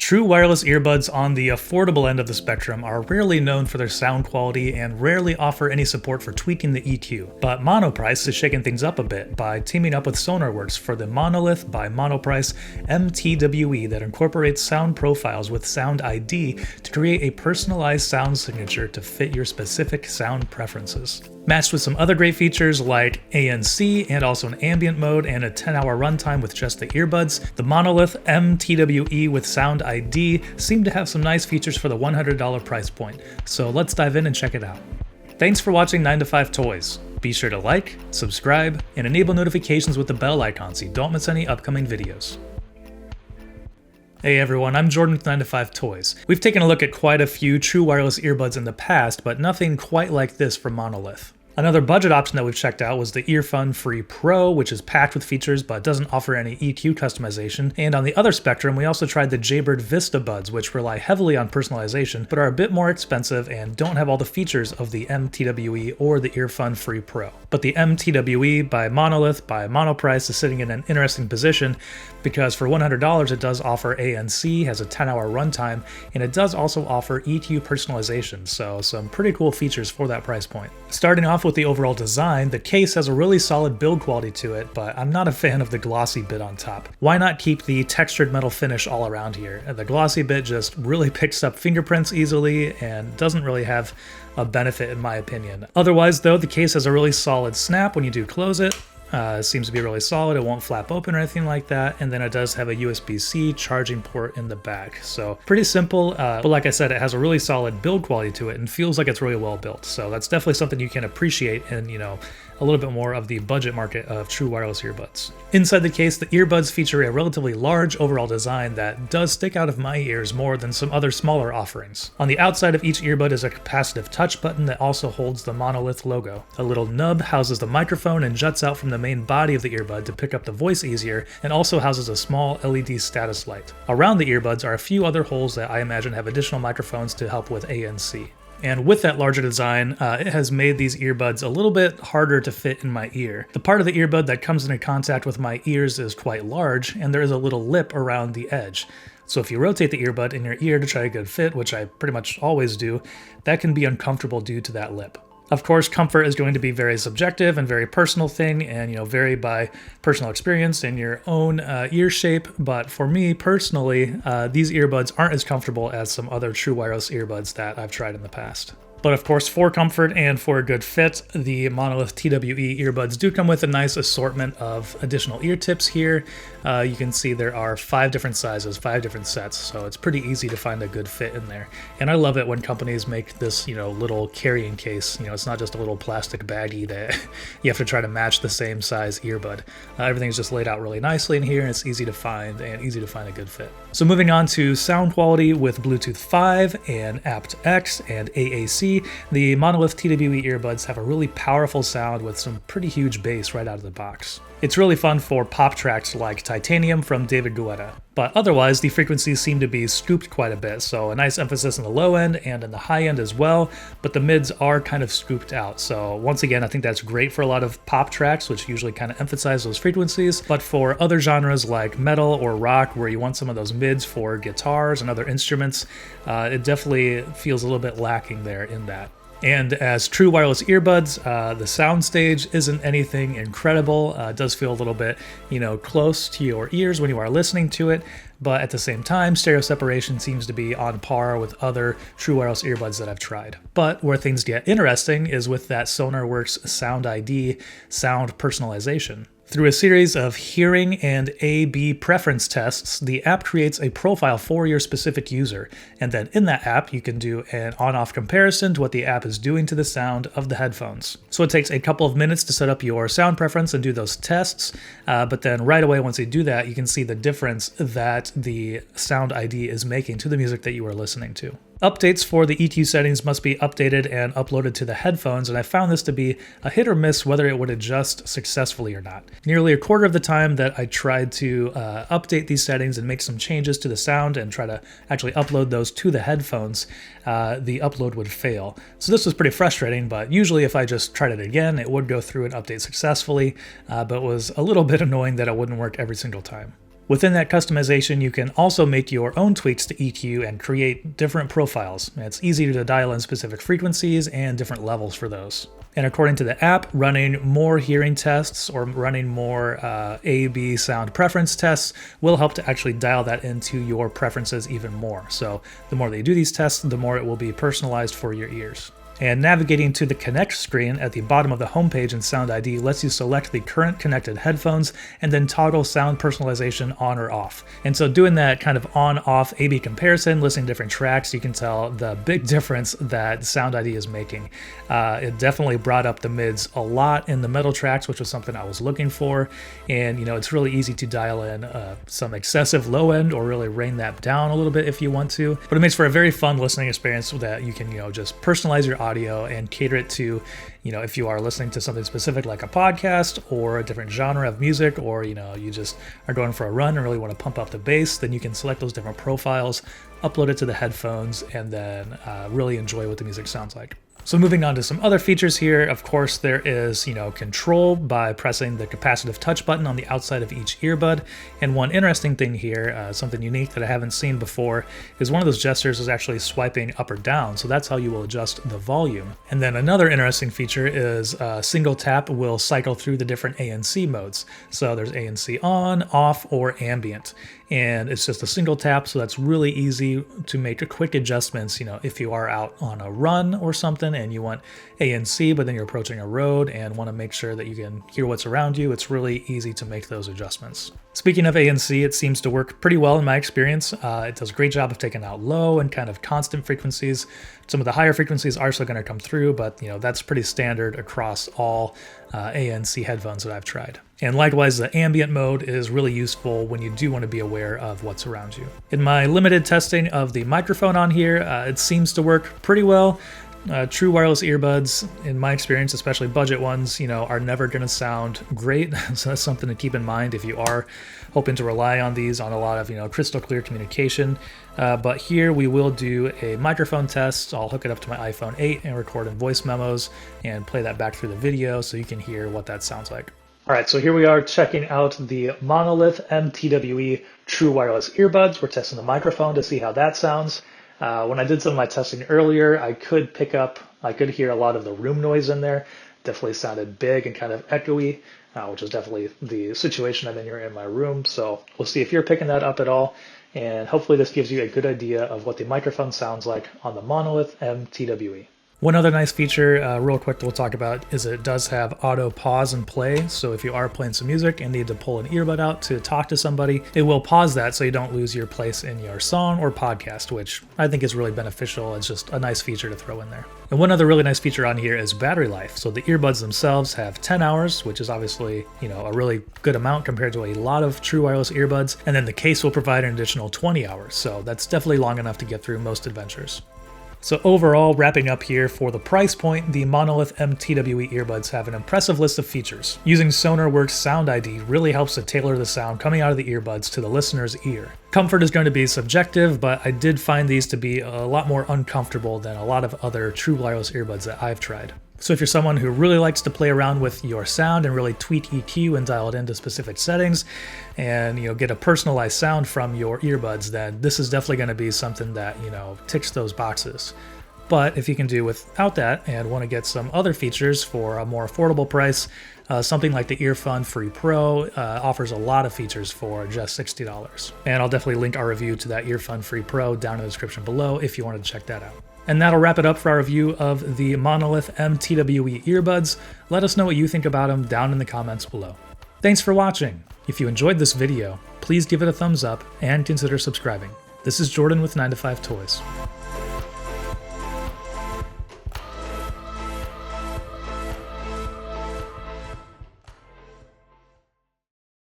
True wireless earbuds on the affordable end of the spectrum are rarely known for their sound quality and rarely offer any support for tweaking the EQ. But Monoprice is shaking things up a bit by teaming up with Sonarworks for the Monolith by Monoprice M-TWE that incorporates sound profiles with SoundID to create a personalized sound signature to fit your specific sound preferences. Matched with some other great features like ANC and also an ambient mode and a 10-hour runtime with just the earbuds, the Monolith M-TWE with SoundID seem to have some nice features for the $100 price point. So let's dive in and check it out. Thanks for watching 9 to 5 Toys. Be sure to like, subscribe, and enable notifications with the bell icon so you don't miss any upcoming videos. Hey everyone, I'm Jordan with 9 to 5 Toys. We've taken a look at quite a few true wireless earbuds in the past, but nothing quite like this from Monolith. Another budget option that we've checked out was the Earphone Free Pro, which is packed with features but doesn't offer any EQ customization. And on the other spectrum, we also tried the Jaybird Vista buds, which rely heavily on personalization, but are a bit more expensive and don't have all the features of the M-TWE or the Earphone Free Pro. But the M-TWE by Monolith by Monoprice is sitting in an interesting position because for $100 it does offer ANC, has a 10-hour runtime, and it does also offer EQ personalization, so some pretty cool features for that price point. Starting off with the overall design, the case has a really solid build quality to it, but I'm not a fan of the glossy bit on top. Why not keep the textured metal finish all around here? The glossy bit just really picks up fingerprints easily and doesn't really have a benefit in my opinion. Otherwise though, the case has a really solid snap when you do close it. It seems to be really solid, it won't flap open or anything like that, and then it does have a USB-C charging port in the back. So pretty simple, but like I said, it has a really solid build quality to it and feels like it's really well built. So that's definitely something you can appreciate in, a little bit more of the budget market of true wireless earbuds. Inside the case, the earbuds feature a relatively large overall design that does stick out of my ears more than some other smaller offerings. On the outside of each earbud is a capacitive touch button that also holds the Monolith logo. A little nub houses the microphone and juts out from the main body of the earbud to pick up the voice easier, and also houses a small LED status light. Around the earbuds are a few other holes that I imagine have additional microphones to help with ANC. And with that larger design, it has made these earbuds a little bit harder to fit in my ear. The part of the earbud that comes into contact with my ears is quite large, and there is a little lip around the edge. So if you rotate the earbud in your ear to try a good fit, which I pretty much always do, that can be uncomfortable due to that lip. Of course, comfort is going to be very subjective and very personal thing and, vary by personal experience and your own ear shape. But for me personally, these earbuds aren't as comfortable as some other true wireless earbuds that I've tried in the past. But of course, for comfort and for a good fit, the Monolith TWE earbuds do come with a nice assortment of additional ear tips here. You can see there are 5 different sizes, 5 different sets, so it's pretty easy to find a good fit in there. And I love it when companies make this, little carrying case. It's not just a little plastic baggie that you have to try to match the same size earbud. Everything's just laid out really nicely in here, and it's easy to find a good fit. So moving on to sound quality with Bluetooth 5 and aptX and AAC. The Monolith TWE earbuds have a really powerful sound with some pretty huge bass right out of the box. It's really fun for pop tracks like Titanium from David Guetta. But otherwise, the frequencies seem to be scooped quite a bit, so a nice emphasis on the low end and in the high end as well, but the mids are kind of scooped out. So once again, I think that's great for a lot of pop tracks, which usually kind of emphasize those frequencies, but for other genres like metal or rock, where you want some of those mids for guitars and other instruments, it definitely feels a little bit lacking there in that. And as true wireless earbuds, the soundstage isn't anything incredible. It does feel a little bit, close to your ears when you are listening to it, but at the same time, stereo separation seems to be on par with other true wireless earbuds that I've tried. But where things get interesting is with that Sonarworks SoundID sound personalization. Through a series of hearing and A/B preference tests, the app creates a profile for your specific user, and then in that app you can do an on-off comparison to what the app is doing to the sound of the headphones. So it takes a couple of minutes to set up your sound preference and do those tests, but then right away once you do that, you can see the difference that the SoundID is making to the music that you are listening to. Updates for the EQ settings must be updated and uploaded to the headphones, and I found this to be a hit or miss whether it would adjust successfully or not. Nearly a quarter of the time that I tried to update these settings and make some changes to the sound and try to actually upload those to the headphones, the upload would fail. So this was pretty frustrating, but usually if I just tried it again, it would go through and update successfully, but it was a little bit annoying that it wouldn't work every single time. Within that customization, you can also make your own tweaks to EQ and create different profiles. It's easy to dial in specific frequencies and different levels for those. And according to the app, running more hearing tests or running more A/B sound preference tests will help to actually dial that into your preferences even more. So the more that you do these tests, the more it will be personalized for your ears. And navigating to the Connect screen at the bottom of the homepage in SoundID lets you select the current connected headphones and then toggle sound personalization on or off. And so doing that kind of on-off A/B comparison, listening to different tracks, you can tell the big difference that SoundID is making. It definitely brought up the mids a lot in the metal tracks, which was something I was looking for. And it's really easy to dial in some excessive low end or really rein that down a little bit if you want to. But it makes for a very fun listening experience that you can just personalize your audio and cater it to, if you are listening to something specific like a podcast or a different genre of music, or, you just are going for a run and really want to pump up the bass, then you can select those different profiles, upload it to the headphones, and then really enjoy what the music sounds like. So moving on to some other features here, of course, there is, control by pressing the capacitive touch button on the outside of each earbud. And one interesting thing here, something unique that I haven't seen before, is one of those gestures is actually swiping up or down. So that's how you will adjust the volume. And then another interesting feature is a single tap will cycle through the different ANC modes. So there's ANC on, off, or ambient. And it's just a single tap, so that's really easy to make quick adjustments, if you are out on a run or something and you want ANC, but then you're approaching a road and want to make sure that you can hear what's around you, it's really easy to make those adjustments. Speaking of ANC, it seems to work pretty well in my experience. It does a great job of taking out low and kind of constant frequencies. Some of the higher frequencies are still going to come through, but that's pretty standard across all ANC headphones that I've tried. And likewise, the ambient mode is really useful when you do want to be aware of what's around you. In my limited testing of the microphone on here, it seems to work pretty well. True wireless earbuds, in my experience, especially budget ones, are never going to sound great. So that's something to keep in mind if you are hoping to rely on these on a lot of, crystal clear communication. But here we will do a microphone test. I'll hook it up to my iPhone 8 and record in voice memos and play that back through the video so you can hear what that sounds like. All right, so here we are checking out the Monolith M-TWE True Wireless Earbuds. We're testing the microphone to see how that sounds. When I did some of my testing earlier, I could hear a lot of the room noise in there. Definitely sounded big and kind of echoey, which is definitely the situation I'm in here in my room. So we'll see if you're picking that up at all. And hopefully this gives you a good idea of what the microphone sounds like on the Monolith M-TWE. One other nice feature, real quick, that we'll talk about is it does have auto pause and play. So if you are playing some music and need to pull an earbud out to talk to somebody, it will pause that so you don't lose your place in your song or podcast, which I think is really beneficial. It's just a nice feature to throw in there. And one other really nice feature on here is battery life. So the earbuds themselves have 10 hours, which is obviously, a really good amount compared to a lot of true wireless earbuds. And then the case will provide an additional 20 hours. So that's definitely long enough to get through most adventures. So overall, wrapping up here, for the price point, the Monolith M-TWE earbuds have an impressive list of features. Using SonarWorks SoundID really helps to tailor the sound coming out of the earbuds to the listener's ear. Comfort is going to be subjective, but I did find these to be a lot more uncomfortable than a lot of other true wireless earbuds that I've tried. So if you're someone who really likes to play around with your sound and really tweak EQ and dial it into specific settings and get a personalized sound from your earbuds, then this is definitely going to be something that ticks those boxes. But if you can do without that and want to get some other features for a more affordable price, something like the Earfun Free Pro offers a lot of features for just $60. And I'll definitely link our review to that Earfun Free Pro down in the description below if you wanted to check that out. And that'll wrap it up for our review of the Monolith M-TWE earbuds. Let us know what you think about them down in the comments below. Thanks for watching. If you enjoyed this video, please give it a thumbs up and consider subscribing. This is Jordan with 9to5 Toys.